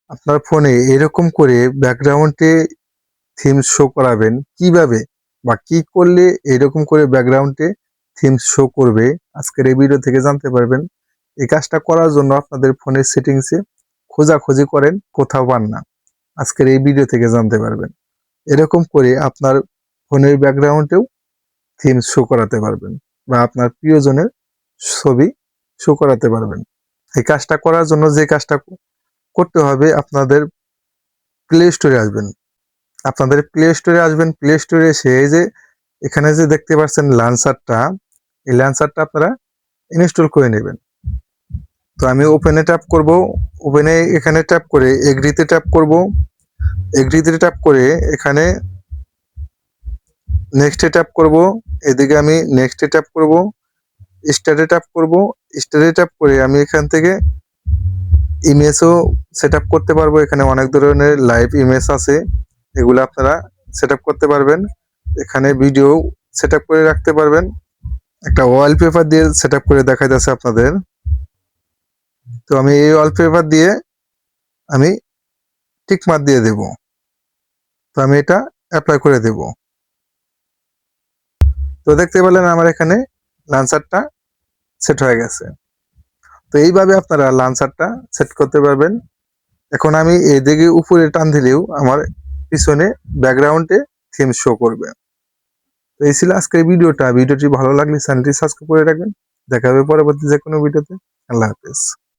আপনার ফোনে এরকম করে ব্যাকগ্রাউন্ডে থিম শো করাবেন কিভাবে বা কি করলে এরকম করে ব্যাকগ্রাউন্ডে থিম শো করবে, আজকের এই ভিডিও থেকে জানতে পারবেন। এই কাজটা করার জন্য আপনাদের ফোনের সেটিংসে খোঁজাখুঁজি করেন, কোথাও পান না, আজকের এই ভিডিও থেকে জানতে পারবেন। এরকম করে আপনার ফোনের ব্যাকগ্রাউন্ডেও থিম শো করাতে পারবেন বা আপনার প্রিয়জনের ছবি শো করাতে পারবেন। এই কাজটা করার জন্য যে কাজটা করতে হবে, আপনাদের প্লে স্টোরে আসবেন। প্লে স্টোরে এসে এই যে এখানে যে দেখতে পাচ্ছেন লঞ্চারটা, এই লঞ্চারটা আপনারা ইনস্টল করে নেবেন। তো আমি ওপেনে ট্যাপ করব, ওপেনে এখানে ট্যাপ করে এগ্রিতে ট্যাপ করব, এগ্রিতে ট্যাপ করে এখানে নেক্সটে ট্যাপ করব, এদিকে আমি নেক্সটে ট্যাপ করব, স্টার্টে ট্যাপ করব, স্টার্টে ট্যাপ করে আমি এখান থেকে ইমেজও সেট আপ করতে পারবো। এখানে অনেক ধরনের লাইভ ইমেজ আছে, এগুলো আপনারা সেট আপ করতে পারবেন। এখানে ভিডিও সেট আপ করে রাখতে পারবেন। একটা ওয়ালপেপার দিয়ে সেট আপ করে দেখা যাচ্ছে আপনাদের। তো আমি এই ওয়ালপেপার দিয়ে আমি টিক মার্ক দিয়ে দেব। তো আমি এটা অ্যাপ্লাই করে দেব। তো দেখতে পেলেন আমার এখানে লাঞ্চারটা সেট হয়ে গেছে। তো এইভাবে আপনারা লাঞ্চারটা সেট করতে পারবেন। এখন আমি এইদিকে উপরে টান দিলেও আমার পিছনে ব্যাকগ্রাউন্ডে থিম শো করবে। তো এই ছিল আজকের ভিডিওটি ভালো লাগলে চ্যানেলটি সাবস্ক্রাইব করে রাখবেন। দেখা হবে পরবর্তী যে কোনো ভিডিওতে। আল্লাহ হাফেজ।